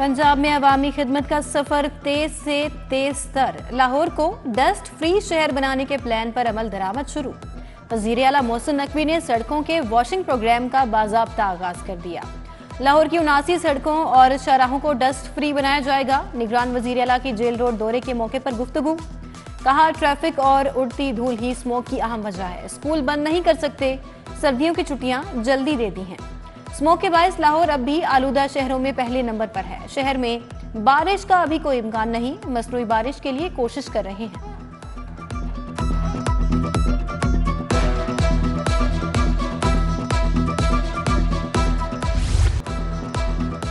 पंजाब में अवामी खिदमत का सफर तेज से तेज तर। लाहौर को डस्ट फ्री शहर बनाने के प्लान पर अमल दरामद शुरू। वजीर आला मोहसिन नकवी ने सड़कों के वॉशिंग प्रोग्राम का बाज़ाब्ता आगाज कर दिया। लाहौर की 79 सड़कों और शाहराहों को डस्ट फ्री बनाया जाएगा। निगरान वजीर आला की जेल रोड दौरे के मौके पर गुफ्तगू। कहा, ट्रैफिक और उड़ती धूल ही स्मोक की अहम वजह है। स्कूल बंद नहीं कर सकते, सर्दियों की छुट्टियां जल्दी दे दी हैं। स्मोक के बायस लाहौर अब भी आलूदा शहरों में पहले नंबर पर है। शहर में बारिश का अभी कोई इम्कान नहीं, मसनूई बारिश के लिए कोशिश कर रहे हैं।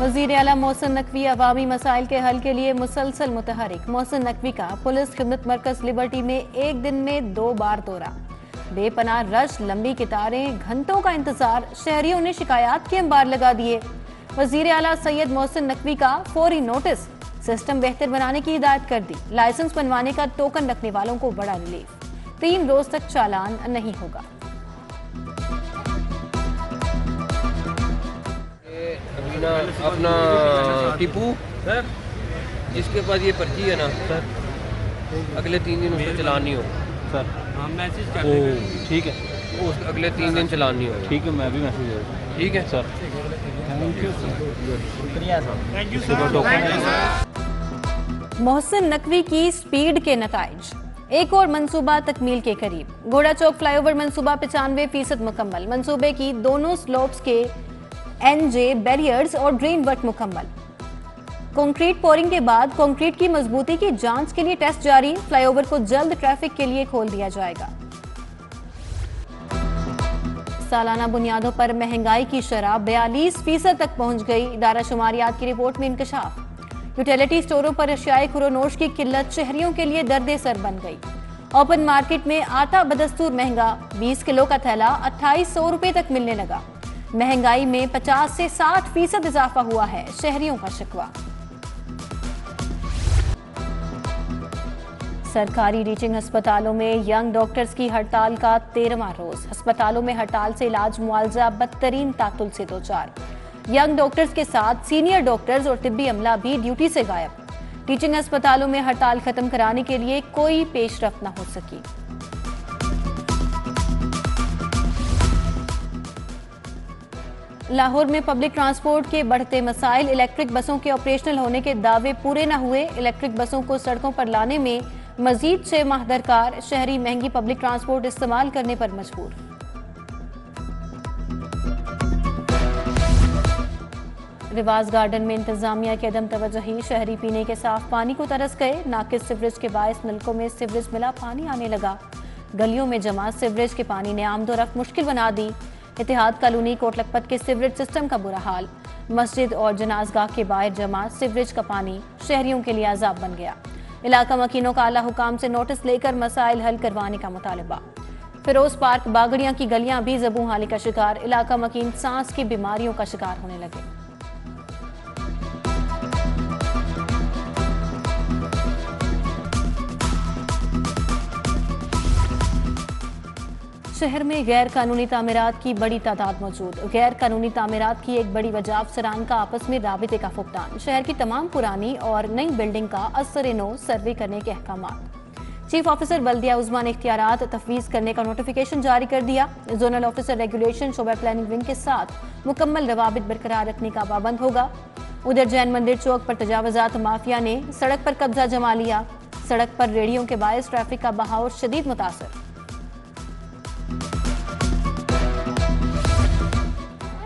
वजीर आला मोहसिन नकवी अवामी मसाइल के हल के लिए मुसलसल मुतहरिक। मोहसिन नकवी का पुलिस खिदमत मरकज लिबर्टी में एक दिन में 2 बार दौरा। बेपनाह रश, लंबी कितारें, घंटों का इंतजार, शहरियों ने शिकायत के अंबार लगा दिए। वजीर आला सैयद मोहसिन नकवी का फौरी नोटिस। सिस्टम बेहतर बनाने की हिदायत कर दी। लाइसेंस बनवाने का टोकन रखने वालों को बड़ा रिलीफ। 3 रोज तक चालान नहीं होगा। अपना टीपू सर, जिसके पास ये पर्ची है ना सर, अगले 3 दिन उसका चलान नहीं होगा सर। हाँ, मैसेज कर देंगे। ठीक है, उस अगले 3 दिन चलान नहीं होगा। ठीक है, मैं भी मैसेज दे दूँ। ठीक है सर, थैंक यू सर, शुक्रिया sir, thank you sir. Mohsin Naqvi की स्पीड के नताइज। एक और मंसूबा तकमील के करीब। घोड़ा चौक फ्लाईओवर मंसूबा 95% मुकम्मल। मंसूबे की दोनों स्लोप्स के एनजे बैरियर्स और ड्रेन वर्क मुकम्मल। कंक्रीट पोरिंग के बाद कंक्रीट की मजबूती की जांच के लिए टेस्ट जारी। फ्लाईओवर को जल्द ट्रैफिक के लिए खोल दिया जाएगा। सालाना बुनियादों पर महंगाई की शरह 42% तक पहुंच गई। इदारा शुमारियात की रिपोर्ट में इंकशाफ। यूटिलिटी स्टोरों पर अशियाए खुरोनोश की किल्लत शहरियों के लिए दर्दे सर बन गई। ओपन मार्केट में आटा बदस्तूर महंगा। 20 किलो का थैला 2800 रुपए तक मिलने लगा। महंगाई में 50 से 60% इजाफा हुआ है, शहरियों का शिकवा। सरकारी टीचिंग अस्पतालों में यंग डॉक्टर्स की हड़ताल का 13वां रोज। अस्पतालों में हड़ताल से इलाज मुआवजा बदतरीन तातुल से दो चार। यंग डॉक्टर्स के साथ सीनियर डॉक्टर्स और तिब्बी अमला भी ड्यूटी से गायब। टीचिंग अस्पतालों में हड़ताल खत्म कराने के लिए कोई पेशरफ्त न हो सकी। लाहौर में पब्लिक ट्रांसपोर्ट के बढ़ते मसाइल। इलेक्ट्रिक बसों के ऑपरेशनल होने के दावे पूरे न हुए। इलेक्ट्रिक बसों को सड़कों पर लाने में मजीद 6 माह दरकार। शहरी महंगी पब्लिक ट्रांसपोर्ट इस्तेमाल करने पर मजबूर। रिवाज गार्डन में इंतजामिया की अदम तवज्जोही। शहरी पीने के साफ पानी को तरस गए। नाकिस सीवरेज के बायस नलकों में सीवरेज मिला पानी आने लगा। गलियों में जमा सीवरेज के पानी ने आमदोरफ्त मुश्किल बना दी। इतिहाद कॉलोनी कोट लखपत के सीवरेज सिस्टम का बुरा हाल। मस्जिद और जनाजगाह के बाहर जमा सीवरेज का पानी शहरियों के लिए अजाब बन गया। इलाका मकीनों का आला हुकाम से नोटिस लेकर मसाइल हल करवाने का मुतालबा। फिरोज पार्क बागड़ियां की गलियां भी जबू हाली का शिकार। इलाका मकीन सांस की बीमारियों का शिकार होने लगे। शहर में गैर कानूनी तामीरात की बड़ी तादाद मौजूद। गैर कानूनी तामीरात की एक बड़ी वजह अफसरान का आपस में राबिते का फुकदान। शहर की तमाम पुरानी और नई बिल्डिंग का असर नो सर्वे करने के अहकामात। चीफ ऑफिसर बल्दिया उस्मा ने इख्तियारात तफवीज करने का नोटिफिकेशन जारी कर दिया। जोनल ऑफिसर रेगुलेशन शोबा प्लानिंग विंग के साथ मुकम्मल रवाबित बरकरार रखने का पाबंद होगा। उधर जैन मंदिर चौक पर तजावजात माफिया ने सड़क पर कब्जा जमा लिया। सड़क पर रेडियों के बायस ट्रैफिक का बहाव शदीद मुतासर।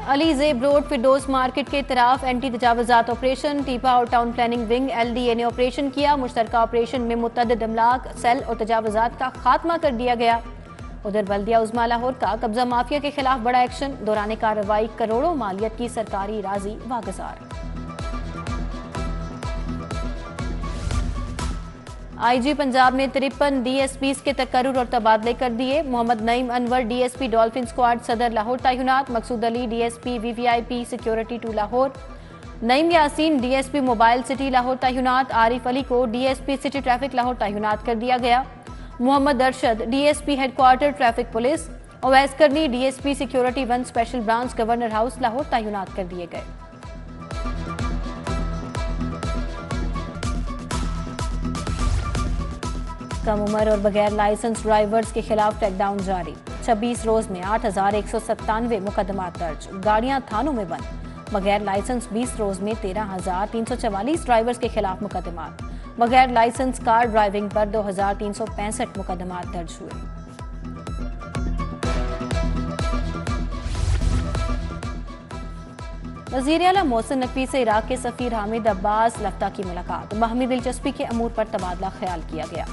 अली जेब रोड फिरदौस मार्केट के तरफ एंटी तजावजात ऑपरेशन। टीपा और टाउन प्लानिंग विंग LDA ने ऑपरेशन किया। मुश्तरका ऑपरेशन में मुतअद्दिद अमलाक, सेल और तजावजात का खात्मा कर दिया गया। उधर बल्दिया उज़्मा लाहौर का कब्जा माफिया के खिलाफ बड़ा एक्शन। दौरान कार्रवाई करोड़ों मालियत की सरकारी राजी वागजार। IG पंजाब ने 53 DSPs के तकर्रुर और तबादले कर दिए। Mohammad Naeem Anwar DSP Dolphin Squad Sadar Lahore तैनात। Maqsood Ali DSP VVIP security 2 Lahore. Naeem Yasin DSP mobile city Lahore तैनात। आरिफ अली को DSP सिटी ट्रैफिक लाहौर तैनात कर दिया गया। Mohammad Arshad DSP headquarter traffic police. Awais Qarni DSP security 1 special branch governor house Lahore तैनात कर दिए गए। कम उम्र और बगैर लाइसेंस ड्राइवर्स के खिलाफ क्रैकडाउन जारी। 26 रोज में 8,197 मुकदमा दर्ज। गाड़ियां थानों में बंद। बगैर लाइसेंस 20 रोज में 13,344 ड्राइवर्स के खिलाफ मुकदमा। बगैर लाइसेंस कार ड्राइविंग पर 2,365 मुकदमा दर्ज हुए। वज़ीर आला मोहसिन नकवी से इराक के सफीर हामिद अब्बास लफ्ता की मुलाकात। बाहमी दिलचस्पी के अमूर पर तबादला ख्याल किया गया।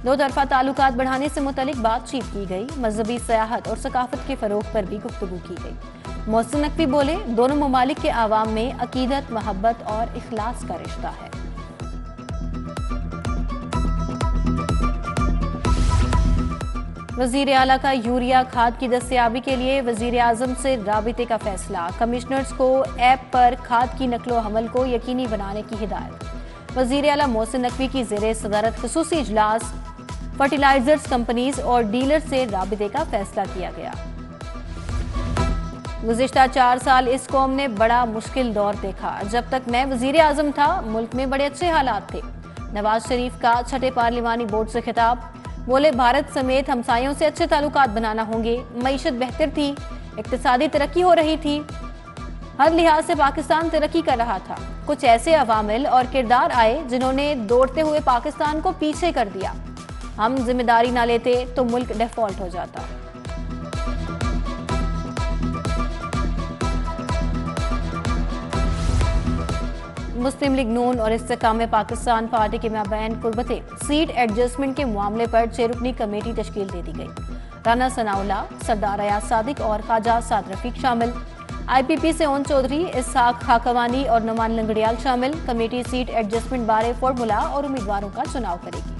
दो तरफा ताल्लुकात बढ़ाने से मुतलिक बातचीत की गई। मजहबी सयाहत और सकाफत के फरोग पर भी गुफ्तगू की गई। मोहसिन नकवी बोले, दोनों ममालिक के आवाम में अकीदत, मोहब्बत और इखलास का रिश्ता है। वज़ीर आला का यूरिया खाद की दस्तयाबी के लिए वज़ीर आज़म से राबिते का फैसला। कमिश्नर्स को ऐप पर खाद की नकलो हमल को यकीनी बनाने की हिदायत। वज़ीर आला मोहसिन नकवी की ज़ेरे सदारत खुसूसी इजलास फर्टिलाइजर्स कंपनीज और डीलर से राबिते का फैसला किया गया। गुज़िश्ता 4 साल इस कौम ने बड़ा मुश्किल दौर देखा। जब तक मैं वज़ीर आज़म था, मुल्क में बड़े अच्छे हालात थे। नवाज शरीफ का छठे पार्लिमानी बोर्ड से खिताब। बोले, भारत समेत हमसायों से अच्छे ताल्लुकात बनाना होंगे। मईशत बेहतर थी, इक्तिसादी तरक्की हो रही थी, हर लिहाज से पाकिस्तान तरक्की कर रहा था। कुछ ऐसे अवामिल और किरदार आए जिन्होंने दौड़ते हुए पाकिस्तान को पीछे कर दिया। हम जिम्मेदारी ना लेते तो मुल्क डिफॉल्ट हो जाता। मुस्लिम लीग नून और इस्तेकाम पाकिस्तान पार्टी के माबैन कुर्बते सीट एडजस्टमेंट के मामले पर 6 रुकनी कमेटी तश्कील दे दी गई। राना सनाउल्लाह, सरदार अयाज सादिक और ख्वाजा साद रफीक शामिल। IPP से ओन चौधरी, इसहाक खाकवानी और नुमान लंगड़ियाल शामिल। कमेटी सीट एडजस्टमेंट बारे फॉर्मूला और उम्मीदवारों का चुनाव करेगी।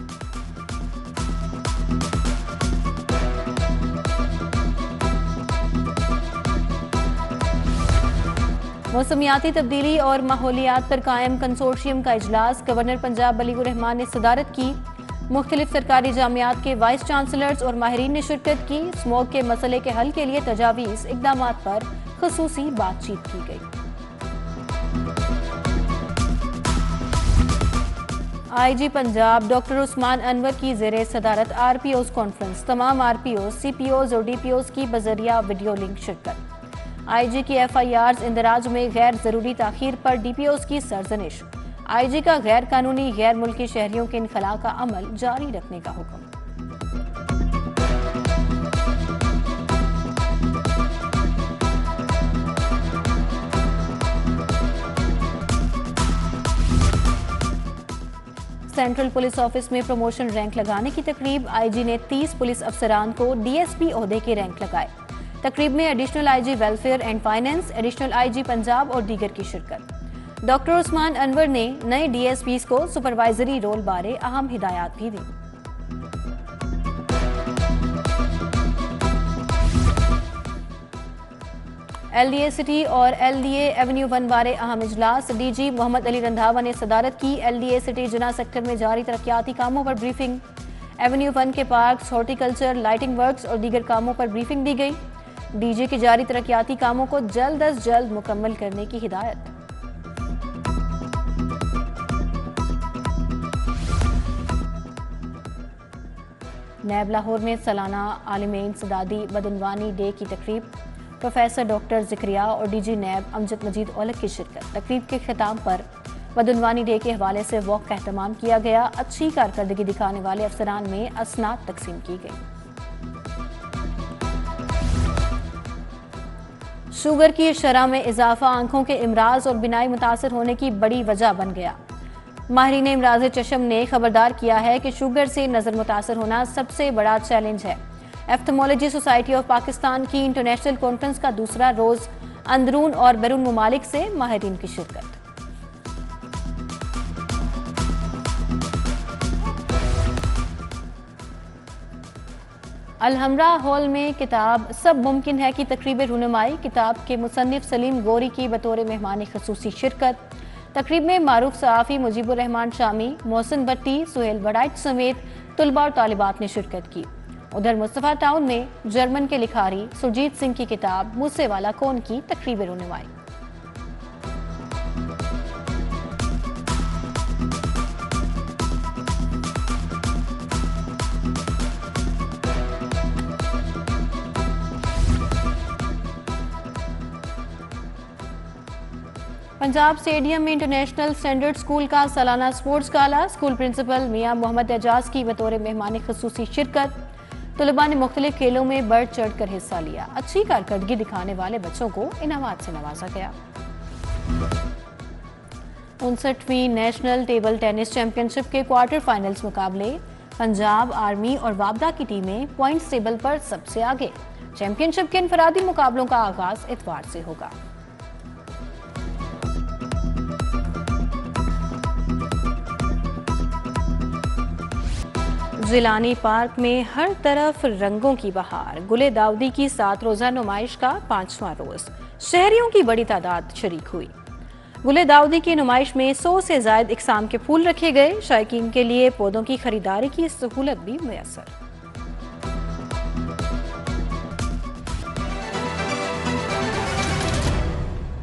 मौसमियाती तब्दीली और माहौलियात पर कायम कंसोर्शियम का इजलास। गवर्नर पंजाब वलीउर रहमान ने सदारत की। मुख्तलिफ सरकारी जामियात के वाइस चांसलर्स और माहिरीन ने शिरकत की। स्मोक के मसले के हल के लिए तजावीज़ इक़दामात पर खुसूसी बातचीत की गई। IG पंजाब डॉक्टर उस्मान अनवर की ज़ेरे सदारत RPOs कॉन्फ्रेंस। तमाम RPOs, CPOs और DPOs की बजरिया वीडियो लिंक शिरकत। IG की FIRs इंदराज में गैर जरूरी ताखीर पर DPOs की सरजनिश। IG का गैर कानूनी गैर मुल्की शहरियों के इनखला का अमल जारी रखने का हुक्म। सेंट्रल पुलिस ऑफिस में प्रमोशन रैंक लगाने की तकरीब। IG ने 30 पुलिस अफसरान को DSP ओहदे के रैंक लगाए। तकरीब में additional IG welfare and finance, additional IG Punjab और दीगर की शिरकत। डॉक्टर उस्मान अनवर ने नए DSPs को सुपरवाइजरी रोल बारे अहम हिदायत भी दी। LDA सिटी और LDA एवेन्यू 1 बारे अहम इजलास। DG मोहम्मद अली रंधावा ने सदारत की। LDA सिटी जना सेक्टर में जारी तरक्याती कामों पर ब्रीफिंग। एवेन्यू 1 के पार्क्स, हॉर्टिकल्चर, लाइटिंग वर्क्स और दीगर कामों पर ब्रीफिंग दी गई। DG की जारी तरक्याती कामों को जल्द अज जल्द मुकम्मल करने की हिदायत। नैब लाहौर में सालाना आलिम इंसदादी बदनवानी डे की तकरीब। प्रोफेसर डॉक्टर ज़िक्रिया और DG नैब अमजद मजीद औलख की शिरकत। तकरीब के खिताम पर बदनवानी डे के हवाले से वॉक का एहतमाम किया गया। अच्छी कारकर्दगी दिखाने वाले अफसरान में असनाद तकसीम की गई। शुगर की शरह में इजाफा आंखों के इमराज और बिनाई मुतासर होने की बड़ी वजह बन गया। माहिरीन इमराज चशम ने खबरदार किया है कि शुगर से नज़र मुतासर होना सबसे बड़ा चैलेंज है। एफ्थमोलॉजी सोसाइटी ऑफ पाकिस्तान की इंटरनेशनल कॉन्फ्रेंस का दूसरा रोज अंदरून और बैरून ममालिक से माहिरीन की शिरकत। अलहमरा हॉल में किताब सब मुमकिन है की तकरीब रुनमाई। किताब के मुसन्निफ सलीम गोरी की बतौर मेहमान खसूसी शिरकत। तकरीब में मारूफ सहाफ़ी मुजीबुर रहमान शामी, मोहसिन भट्टी, सुहेल बड़ाइच समेत तुलबा और तालिबात ने शिरकत की। उधर मुस्तफ़ा टाउन में जर्मन के लिखारी सुरजीत सिंह की किताब मुझसे वाला कौन की तकरीब रुनमाई। पंजाब स्टेडियम में इंटरनेशनल स्टैंडर्ड स्कूल का सालाना स्पोर्ट्स गाला, स्कूल प्रिंसिपल मियां मोहम्मद एजाज की बतौर मेहमान खुसूसी शिरकत। तलबा ने मुख्तलिफ खेलों में बढ़ चढ़ कर हिस्सा लिया। अच्छी कारकर्दगी दिखाने वाले बच्चों को इनामात से नवाजा गया। 59वीं नेशनल टेबल टेनिस चैंपियनशिप के क्वार्टर फाइनल्स मुकाबले पंजाब, आर्मी और वाबदा की टीमें पॉइंट्स टेबल पर सबसे आगे। चैंपियनशिप के इनफरादी मुकाबलों का आगाज इतवार से होगा। जिलानी पार्क में हर तरफ रंगों की बहार। गुले दाऊदी की 7 रोजा नुमाइश का 5वां रोज। शहरियों की बड़ी तादाद शरीक हुई। गुले दाऊदी की नुमाइश में 100 से ज्यादा इकसाम के फूल रखे गए। शायकीन के लिए पौधों की खरीदारी की सहूलत भी मुयस्सर।